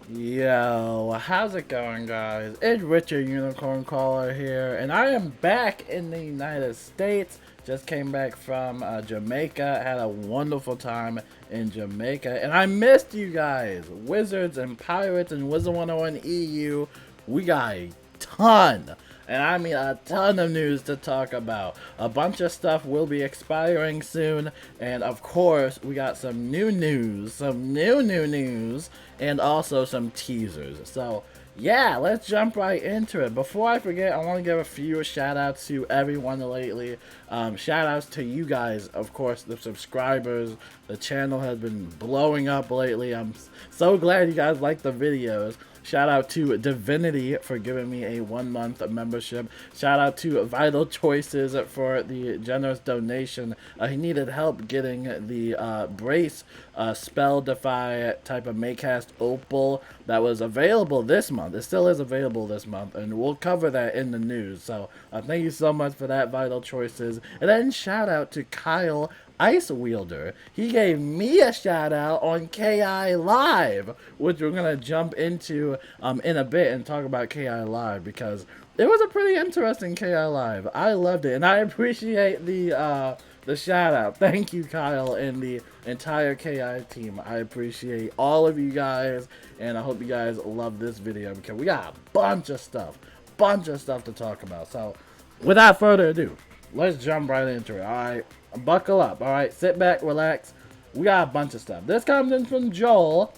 Yo, how's it going, guys? It's Richard Unicorn Caller here, and I am back in the United States. Just came back from Jamaica, had a wonderful time in Jamaica, and I missed you guys. Wizards and Pirates and Wizard101 EU, we got a ton, and I mean a ton of news to talk about. A bunch of stuff will be expiring soon, and of course, we got some new news, some new news, and also some teasers. So, yeah, let's jump right into it. Before I forget, I want to give a few shout outs to everyone lately. Shout outs to you guys, of course, the subscribers. The channel has been blowing up lately. I'm so glad you guys like the videos. Shout out to Divinity for giving me a 1 month membership. Shout out to Vital Choices for the generous donation. He needed help getting the brace spell defy type of Maycast opal that was available this month. It still is available this month, and we'll cover that in the news. So thank you so much for that, Vital Choices. And then shout out to Kyle Ice Wielder. He gave me a shout out on KI Live, which we're gonna jump into in a bit and talk about KI Live because it was a pretty interesting KI Live. I loved it, and I appreciate the shout out. Thank you, Kyle, and the entire KI team. I appreciate all of you guys, and I hope you guys love this video because we got a bunch of stuff to talk about. So, without further ado, let's jump right into it. All right, buckle up. All right, sit back, relax. We got a bunch of stuff. This comes in from Joel.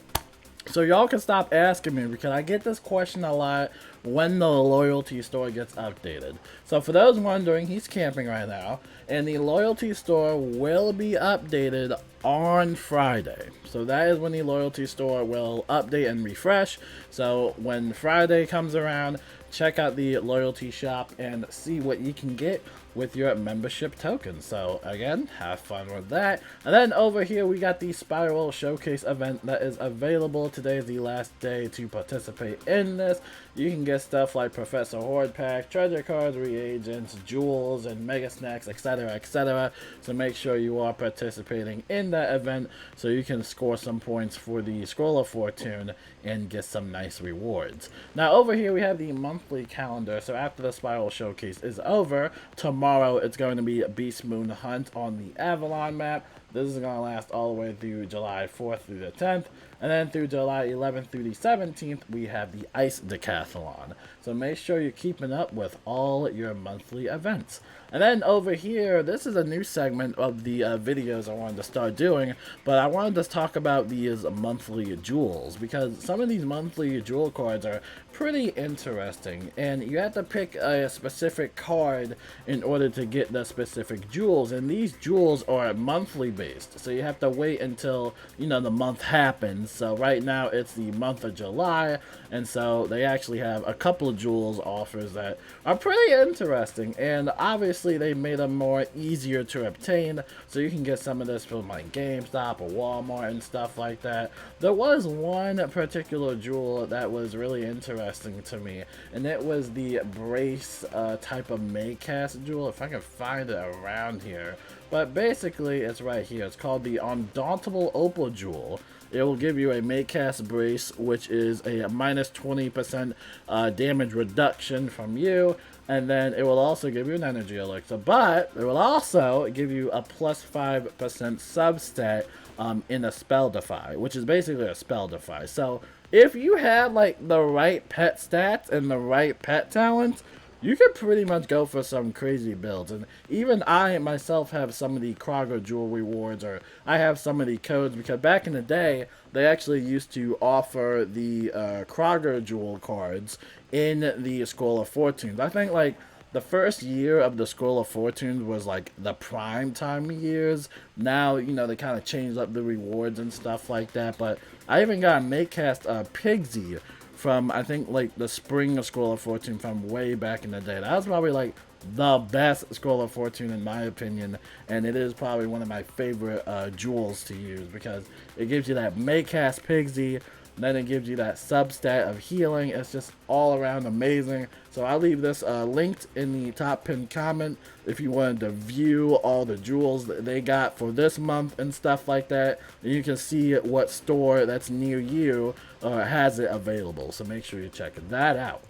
So y'all can stop asking me because I get this question a lot when the loyalty store gets updated. So for those wondering, he's camping right now, and the loyalty store will be updated on Friday. So that is when the loyalty store will update and refresh. So when Friday comes around, check out the loyalty shop and see what you can get with your membership token. So again, have fun with that. And then over here we got the Spiral Showcase event that is available. Today is the last day to participate in this. You can get stuff like Professor Horde Pack, treasure cards, reagents, jewels, and mega snacks, etc, etc. So make sure you are participating in that event so you can score some points for the Scroll of Fortune and get some nice rewards. Now over here we have the monthly calendar. So after the Spiral Showcase is over, tomorrow it's going to be Beast Moon Hunt on the Avalon map. This is going to last all the way through July 4th through the 10th. And then through July 11th through the 17th, we have the Ice Decathlon. So make sure you're keeping up with all your monthly events. And then over here, this is a new segment of the videos I wanted to start doing, but I wanted to talk about these monthly jewels, because some of these monthly jewel cards are pretty interesting, and you have to pick a specific card in order to get the specific jewels, and these jewels are monthly based, so you have to wait until, you know, the month happens. So right now it's the month of July, and so they actually have a couple of jewels offers that are pretty interesting, and obviously they made them more easier to obtain, so you can get some of this from like GameStop or Walmart and stuff like that. There was one particular jewel that was really interesting to me, and it was the brace type of Maycast jewel, if I can find it around here. But basically it's right here. It's called the Undauntable Opal Jewel. It will give you a Maycast brace, which is a minus 20% damage reduction from you, and then it will also give you an energy elixir, but it will also give you a plus 5% substat in a spell defy, which is basically a spell defy. So if you have like the right pet stats and the right pet talents, you could pretty much go for some crazy builds. And even I myself have some of the Kroger jewel rewards, or I have some of the codes, because back in the day they actually used to offer the Kroger jewel cards in the Scroll of Fortunes. I think like the first year of the Scroll of Fortunes was like the prime time years. Now, you know, they kind of changed up the rewards and stuff like that. But I even got a Makecast Pigsy from, I think, like the spring of Scroll of Fortune from way back in the day. That was probably like the best Scroll of Fortune in my opinion, and it is probably one of my favorite jewels to use because it gives you that Maycast Pigsy, Then it gives you that substat of healing. It's just all around amazing. So I'll leave this linked in the top pinned comment if you wanted to view all the jewels that they got for this month and stuff like that. And you can see what store that's near you has it available. So make sure you check that out.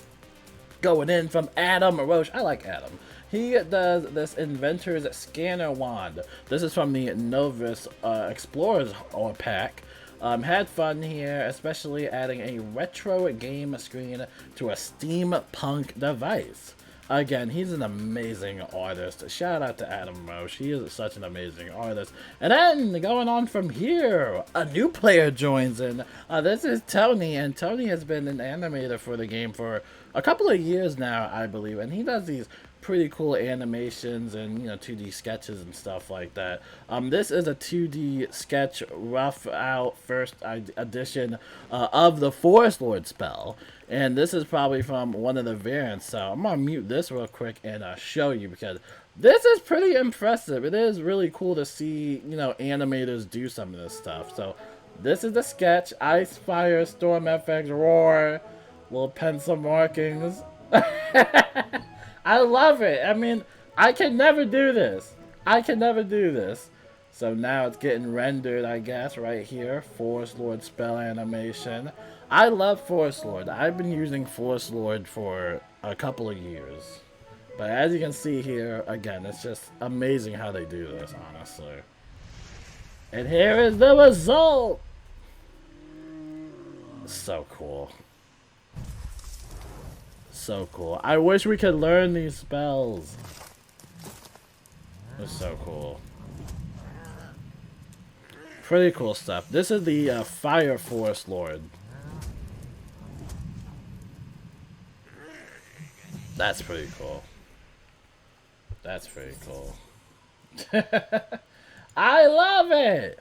Going in from Adam Roche. I like Adam. He does this Inventor's Scanner Wand. This is from the Novus Explorers pack. Had fun here, especially adding a retro game screen to a steampunk device. Again, he's an amazing artist. Shout out to Adam Roche. He is such an amazing artist. And then, going on from here, a new player joins in. This is Tony, and Tony has been an animator for the game for a couple of years now, I believe. And he does these pretty cool animations and 2D sketches and stuff like that. This is a 2D sketch rough out first edition of the Forest Lord spell, and this is probably from one of the variants. So I'm gonna mute this real quick and show you, because this is pretty impressive. It is really cool to see animators do some of this stuff. So this is the sketch: Ice, Fire, Storm FX, Roar, little pencil markings. I love it. I mean, I can never do this. I can never do this. So now it's getting rendered, I guess, right here. Forest Lord spell animation. I love Forest Lord. I've been using Forest Lord for a couple of years. But as you can see here, again, it's just amazing how they do this, honestly. And here is the result. So cool. So cool. I wish we could learn these spells. It's so cool. Pretty cool stuff. This is the Fire Forest Lord. That's pretty cool. That's pretty cool. I love it!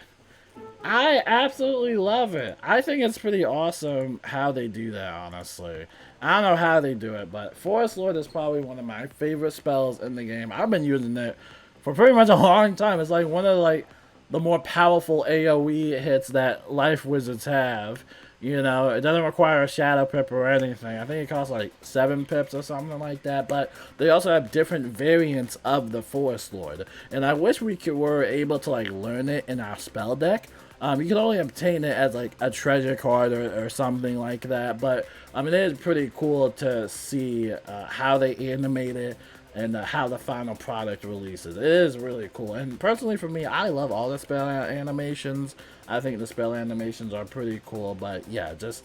I absolutely love it. I think it's pretty awesome how they do that, honestly. I don't know how they do it, but Forest Lord is probably one of my favorite spells in the game. I've been using it for pretty much a long time. It's like one of the more powerful AoE hits that Life Wizards have. It doesn't require a shadow pip or anything. I think it costs like 7 pips or something like that. But they also have different variants of the Forest Lord. And I wish we were able to learn it in our spell deck. You can only obtain it as a treasure card or something like that. But it is pretty cool to see how they animate it and how the final product releases. It is really cool. And personally for me, I love all the spell animations. I think the spell animations are pretty cool. But yeah, just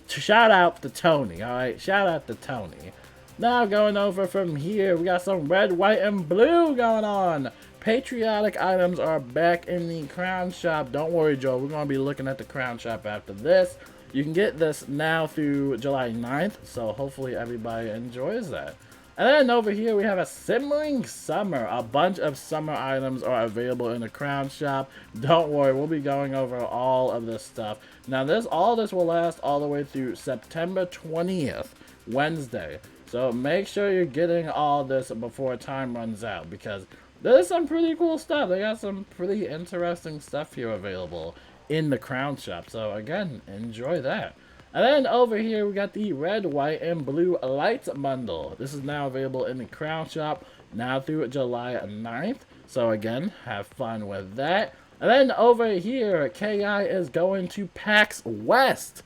shout out to Tony, alright? Shout out to Tony. Now going over from here, we got some red, white, and blue going on. Patriotic items are back in the Crown Shop. Don't worry, Joe. We're going to be looking at the Crown Shop after this. You can get this now through July 9th, so hopefully everybody enjoys that. And then over here we have a Simmering Summer. A bunch of summer items are available in the Crown Shop. Don't worry, we'll be going over all of this stuff. Now all this will last all the way through September 20th, Wednesday. So make sure you're getting all this before time runs out, because there's some pretty cool stuff. They got some pretty interesting stuff here available in the Crown Shop. So again, enjoy that. And then over here we got the red, white, and blue lights bundle. This is now available in the Crown Shop now through July 9th. So again, have fun with that. And then over here, KI is going to PAX West.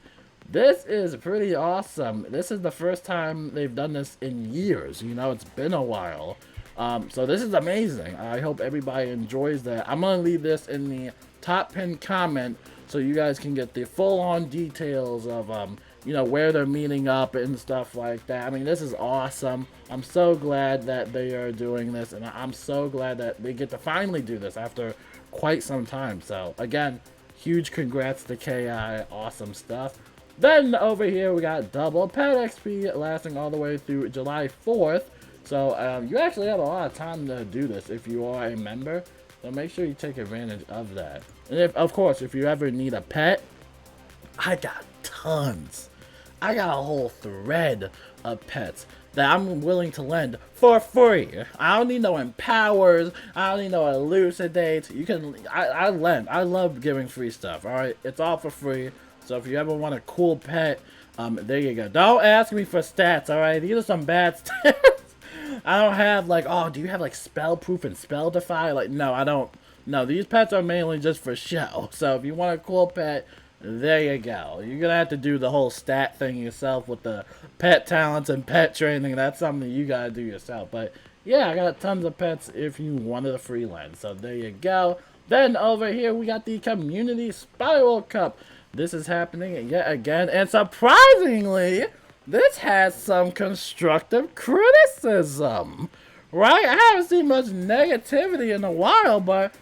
This is pretty awesome. This is the first time they've done this in years. It's been a while. So this is amazing. I hope everybody enjoys that. I'm going to leave this in the top pinned comment so you guys can get the full-on details of, where they're meeting up and stuff like that. This is awesome. I'm so glad that they are doing this, and I'm so glad that they get to finally do this after quite some time. So, again, huge congrats to KI. Awesome stuff. Then over here we got double pet XP lasting all the way through July 4th. So you actually have a lot of time to do this if you are a member. So make sure you take advantage of that. And of course, if you ever need a pet, I got tons. I got a whole thread of pets that I'm willing to lend for free. I don't need no empowers. I don't need no elucidates. I lend. I love giving free stuff. Alright, it's all for free. So if you ever want a cool pet, there you go. Don't ask me for stats, alright? These are some bad stats. I don't have like, oh, do you have like spell proof and spell defy? Like, no, I don't. No, these pets are mainly just for show. So if you want a cool pet, there you go. You're gonna have to do the whole stat thing yourself with the pet talents and pet training. That's something you gotta do yourself. But yeah, I got tons of pets if you wanted a freelance. So there you go. Then over here we got the Community Spiral Cup. This is happening yet again, and surprisingly, this has some constructive criticism, right? I haven't seen much negativity in a while, but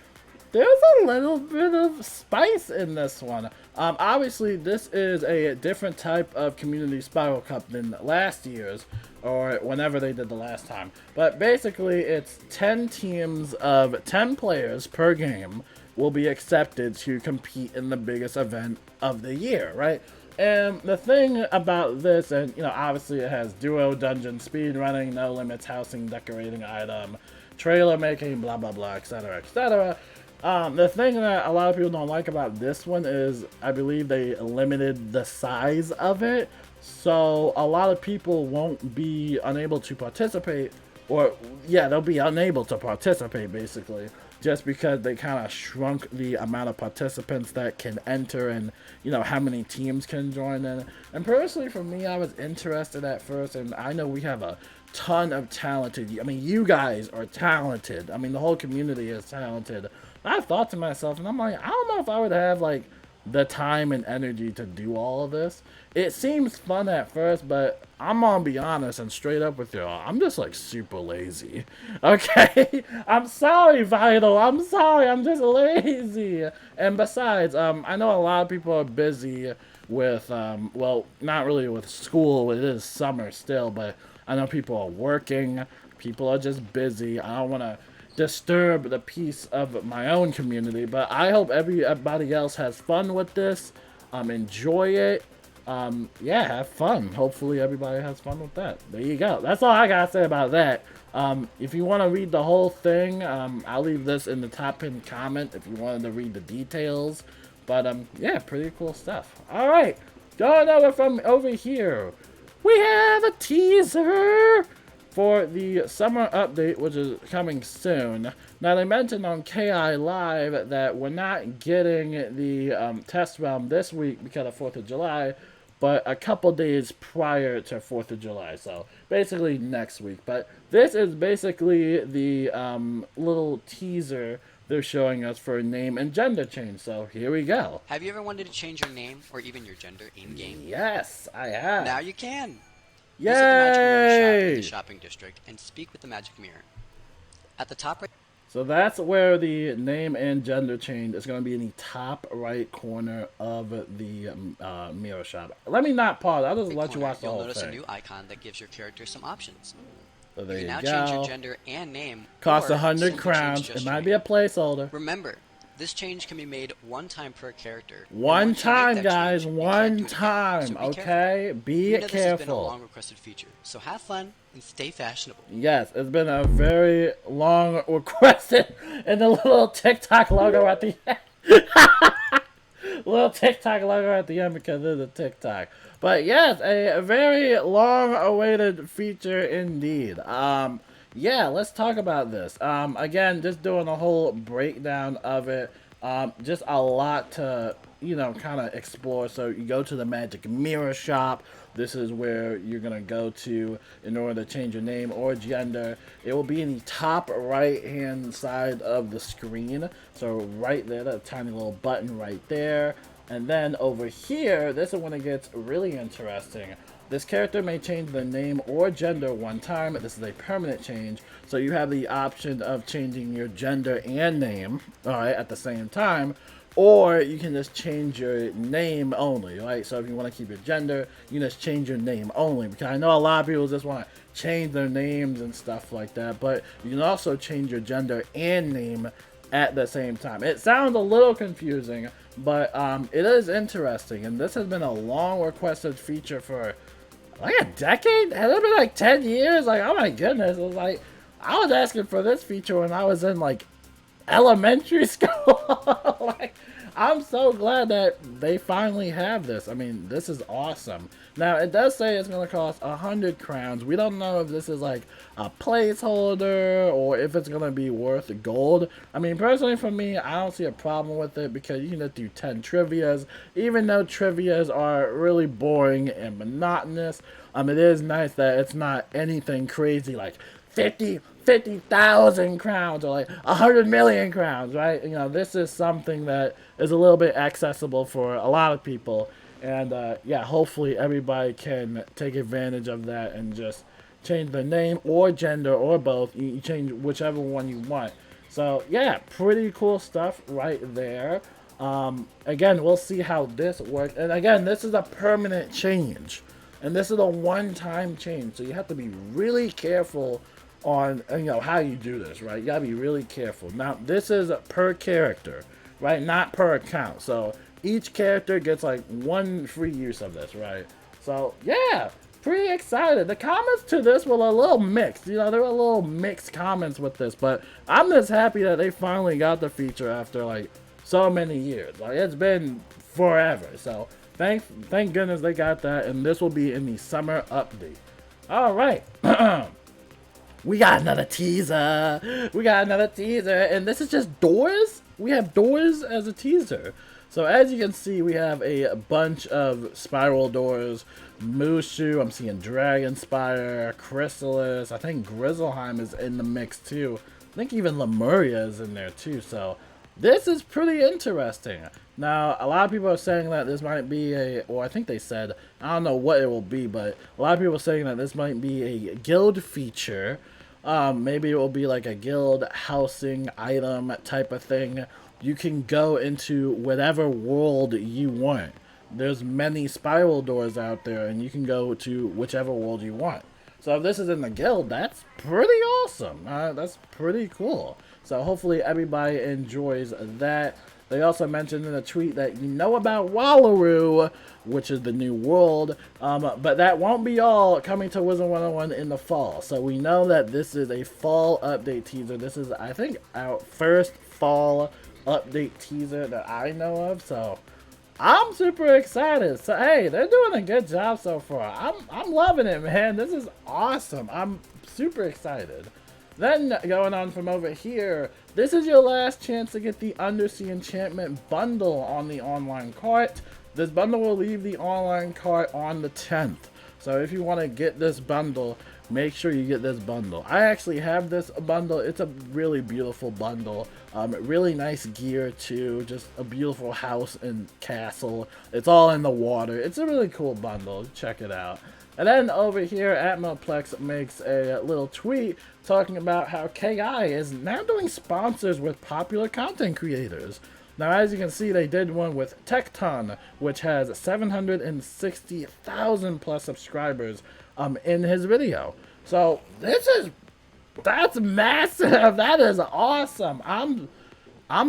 there's a little bit of spice in this one. Obviously, this is a different type of Community Spiral Cup than last year's, or whenever they did the last time. But basically, it's 10 teams of 10 players per game will be accepted to compete in the biggest event of the year, right? And the thing about this, and you know, obviously it has duo, dungeon, speed running, no limits, housing, decorating item, trailer making, blah blah blah, etc., etc. The thing that a lot of people don't like about this one is I believe they limited the size of it, so a lot of people won't be unable to participate, or yeah, they'll be unable to participate basically, just because they kind of shrunk the amount of participants that can enter and, you know, how many teams can join in. And personally, for me, I was interested at first, and I know we have a ton of talented, I mean, you guys are talented. I mean, the whole community is talented. I thought to myself, and I'm like, I don't know if I would have, like, the time and energy to do all of this. It seems fun at first, but I'm gonna be honest and straight up with y'all. I'm just like super lazy. Okay? I'm sorry, Vital. I'm sorry. I'm just lazy. And besides, I know a lot of people are busy with, well, not really with school. It is summer still, but I know people are working. People are just busy. I don't want to disturb the peace of my own community, but I hope everybody else has fun with this. Enjoy it. Yeah, have fun. Hopefully everybody has fun with that. There you go. That's all I gotta say about that. If you want to read the whole thing, I'll leave this in the top pinned comment if you wanted to read the details. But yeah, pretty cool stuff. All right, going over from over here, we have a teaser for the summer update, which is coming soon. Now, they mentioned on KI Live that we're not getting the test realm this week because of 4th of July, but a couple days prior to 4th of July, so basically next week. But this is basically the little teaser they're showing us for a name and gender change, so here we go. Have you ever wanted to change your name or even your gender in-game? Yes, I have. Now you can. Yay! Visit the Magic Mirror shop in the shopping district and speak with the Magic Mirror. At the top right. So that's where the name and gender change is going to be in the top right corner of the mirror shop. Let me not pause. I'll just let you watch the whole thing. You'll notice a new icon that gives your character some options. So there you can now go. change your gender and name. Costs 100 crowns. It might be a placeholder. Remember, this change can be made one time per character. One time, guys. One time. Okay? Be careful. This has been a long requested feature, so have fun and stay fashionable. Yes, it's been a very long requested, and the little TikTok logo at the end. Little TikTok logo at the end because of the TikTok. But yes, a very long awaited feature indeed. Yeah, let's talk about this. Again, just doing a whole breakdown of it. Just a lot to, you know, kind of explore. So you go to the Magic Mirror shop. This is where you're going to go to in order to change your name or gender. It will be in the top right-hand side of the screen. So right there, that tiny little button right there. And then over here, this is when it gets really interesting. This character may change their name or gender one time. This is a permanent change. So you have the option of changing your gender and name, alright, at the same time. Or you can just change your name only, right? So if you want to keep your gender, you can just change your name only. Because I know a lot of people just want to change their names and stuff like that. But you can also change your gender and name at the same time. It sounds a little confusing, but it is interesting. And this has been a long requested feature for like a decade? Has it been like 10 years? Like, oh my goodness. It was like, I was asking for this feature when I was in like elementary school. Like, I'm so glad that they finally have this. I mean, this is awesome. Now, it does say it's going to cost 100 crowns. We don't know if this is like a placeholder or if it's going to be worth gold. I mean, personally for me, I don't see a problem with it because you can just do 10 trivias. Even though trivias are really boring and monotonous, it is nice that it's not anything crazy like 50,000 crowns or like 100 million crowns, right? You know, this is something that is a little bit accessible for a lot of people. And yeah, hopefully everybody can take advantage of that and just change the name or gender or both. You change whichever one you want. So yeah, pretty cool stuff right there. Again, we'll see how this works. And again, this is a permanent change. And this is a one-time change. So you have to be really careful on, you know, how you do this, right? You gotta be really careful. Now, this is per character, right? Not per account. So each character gets like one free use of this, right? So yeah, pretty excited. The comments to this were a little mixed. You know, there were a little mixed comments with this, but I'm just happy that they finally got the feature after like so many years. Like, it's been forever. So thank goodness they got that, and this will be in the summer update. All right. We got another teaser. We got another teaser, and this is just doors. We have doors as a teaser. So as you can see, we have a bunch of spiral doors. Mushu, I'm seeing Dragonspire, Chrysalis. I think Grizzleheim is in the mix too. I think even Lemuria is in there too. So this is pretty interesting. Now, a lot of people are saying that this might be or I think they said, I don't know what it will be, but a lot of people are saying that this might be a guild feature. Maybe it will be like a guild housing item type of thing. You can go into whatever world you want. There's many spiral doors out there, and you can go to whichever world you want. So if this is in the guild, that's pretty awesome. That's pretty cool. So hopefully everybody enjoys that. They also mentioned in a tweet that you know about Wallaroo, which is the new world, but that won't be all coming to Wizard101 in the fall. So we know that this is a fall update teaser. This is, I think, our first fall update teaser that I know of. So I'm super excited. So hey, they're doing a good job so far. I'm loving it, man. This is awesome. I'm super excited. Then, going on from over here, this is your last chance to get the Undersea Enchantment bundle on the online cart. This bundle will leave the online cart on the 10th. So if you want to get this bundle, make sure you get this bundle. I actually have this bundle. It's a really beautiful bundle. Really nice gear too. Just a beautiful house and castle. It's all in the water. It's a really cool bundle. Check it out. And then over here, Atmoplex makes a little tweet talking about how KI is now doing sponsors with popular content creators. Now, as you can see, they did one with Tecton, which has 760,000 plus subscribers in his video. So that's massive. That is awesome. I'm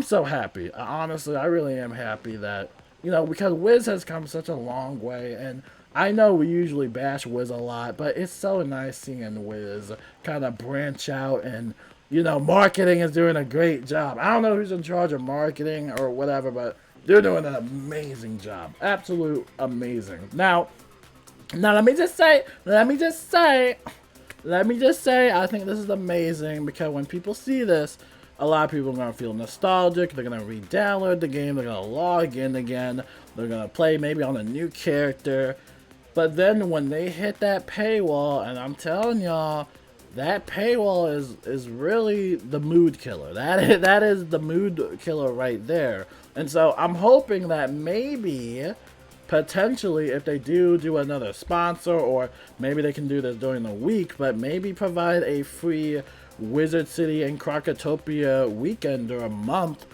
so happy. Honestly, I really am happy that, you know, because Wiz has come such a long way, and I know we usually bash Wiz a lot, but it's so nice seeing Wiz kind of branch out, and, you know, marketing is doing a great job. I don't know who's in charge of marketing or whatever, but they're doing an amazing job. Absolute amazing. Now let me just say, I think this is amazing because when people see this, a lot of people are going to feel nostalgic. They're going to re-download the game. They're going to log in again. They're going to play maybe on a new character. But then when they hit that paywall, and I'm telling y'all, that paywall is really the mood killer. That is the mood killer right there. And so I'm hoping that maybe, potentially, if they do another sponsor, or maybe they can do this during the week, but maybe provide a free Wizard City and Crocotopia weekend or a month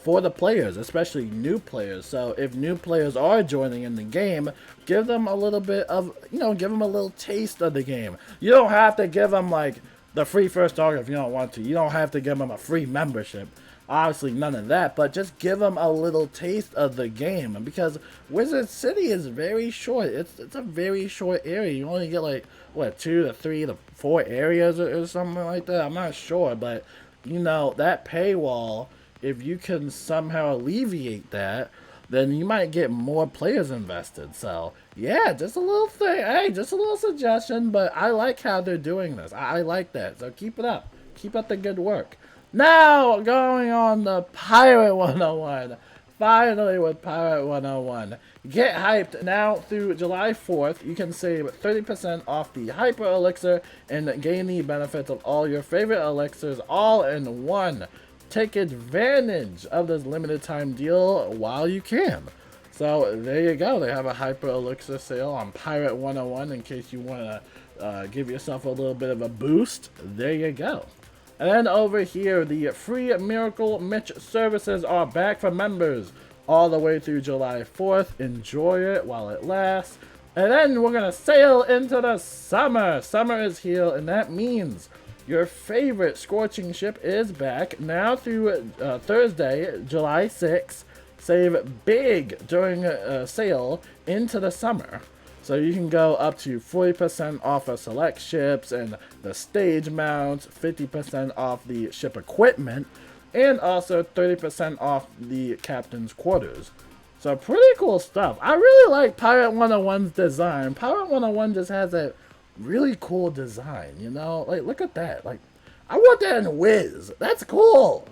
for the players, especially new players. So if new players are joining in the game, give them a little bit of, you know, give them a little taste of the game. You don't have to give them like the free first starter if you don't want to. You don't have to give them a free membership. Obviously none of that, but just give them a little taste of the game, because Wizard City is very short. It's a very short area. You only get like, what, 2 to 3 to 4 areas or something like that. I'm not sure, but you know, that paywall if you can somehow alleviate that, then you might get more players invested. So yeah, just a little thing. Hey, just a little suggestion, but I like how they're doing this. I like that. So keep it up. Keep up the good work. Now going on the Pirate 101. Finally with Pirate 101. Get hyped now through July 4th. You can save 30% off the Hyper Elixir and gain the benefits of all your favorite elixirs all in one. Take advantage of this limited time deal while you can. So there you go. They have a Hyper Elixir sale on Pirate 101 in case you want to give yourself a little bit of a boost. There you go. And then over here, the free Miracle Mitch services are back for members all the way through July 4th. Enjoy it while it lasts. And then we're going to sail into the summer. Summer is here, and that means your favorite Scorching ship is back now through Thursday, July 6th. Save big during a sale into the summer. So you can go up to 40% off of select ships and the stage mounts, 50% off the ship equipment, and also 30% off the captain's quarters. So pretty cool stuff. I really like Pirate 101's design. Pirate 101 just has a really cool design, you know? Like, look at that. Like, I want that in Wiz. That's cool.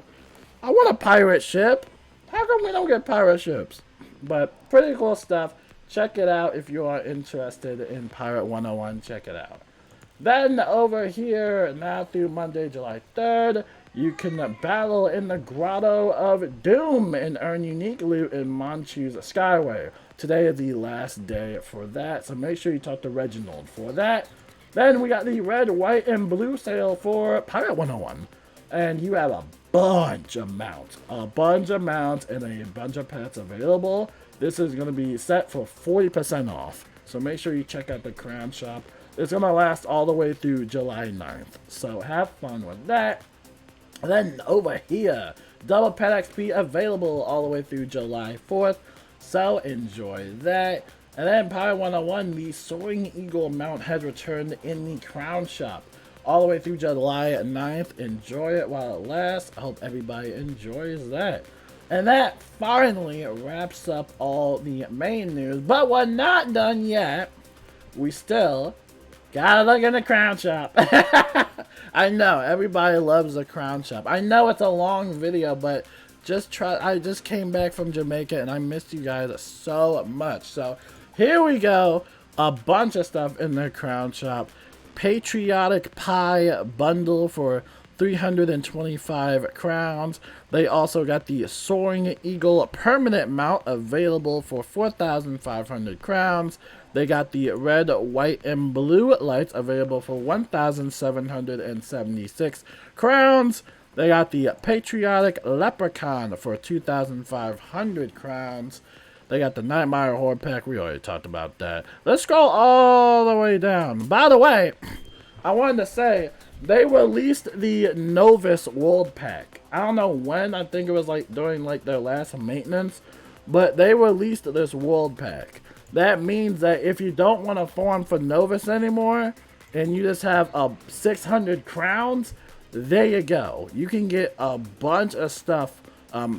I want a pirate ship. How come we don't get pirate ships? But pretty cool stuff. Check it out if you are interested in Pirate 101. Check it out. Then over here, now through Monday, July 3rd, you can battle in the Grotto of Doom and earn unique loot in Manchu's Skyway. Today is the last day for that, so make sure you talk to Reginald for that. Then we got the red, white, and blue sale for Pirate 101. And you have a bunch of mounts. And a bunch of pets available. This is going to be set for 40% off. So make sure you check out the Crown Shop. It's going to last all the way through July 9th. So have fun with that. And then over here, double pet XP available all the way through July 4th. So enjoy that. And then Pirate 101, the Soaring Eagle mount has returned in the Crown Shop all the way through July 9th. Enjoy it while it lasts. I hope everybody enjoys that. And that finally wraps up all the main news. But we're not done yet. We still gotta look in the Crown Shop. I know, everybody loves the Crown Shop. I know it's a long video, but I just came back from Jamaica and I missed you guys so much. So here we go. A bunch of stuff in the Crown Shop. Patriotic Pie bundle for 325 crowns. They also got the Soaring Eagle permanent mount available for 4,500 crowns. They got the red, white, and blue lights available for 1,776 crowns. They got the Patriotic Leprechaun for 2,500 crowns. They got the Nightmare Horde pack. We already talked about that. Let's scroll all the way down. By the way, I wanted to say, they released the Novice World Pack. I don't know when. I think it was like during like their last maintenance. But they released this World Pack. That means that if you don't want to farm for Novice anymore, and you just have 600 crowns, there you go. You can get a bunch of stuff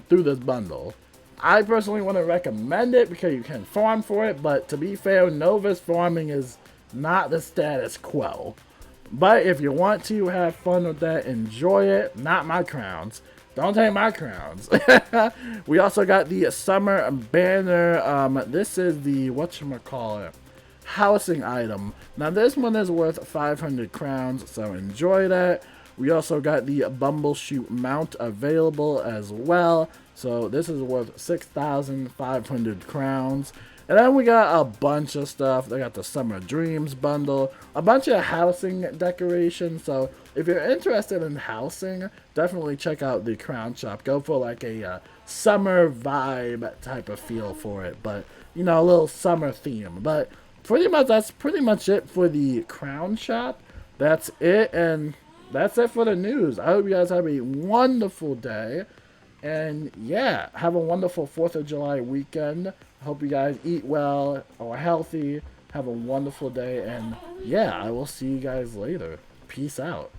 through this bundle. I personally want to recommend it because you can farm for it. But to be fair, Novice farming is not the status quo. But if you want to have fun with that, enjoy it. Not my crowns. Don't take my crowns. We also got the Summer Banner. This is the, whatchamacallit, housing item. Now this one is worth 500 crowns, so enjoy that. We also got the Bumbleshoot mount available as well. So this is worth 6,500 crowns. And then we got a bunch of stuff. They got the Summer Dreams bundle, a bunch of housing decorations. So if you're interested in housing, definitely check out the Crown Shop. Go for like a summer vibe type of feel for it. But, you know, a little summer theme. But pretty much, that's pretty much it for the Crown Shop. That's it. And that's it for the news. I hope you guys have a wonderful day. And yeah, have a wonderful 4th of July weekend. Hope you guys eat well, are healthy, have a wonderful day, and yeah, I will see you guys later. Peace out.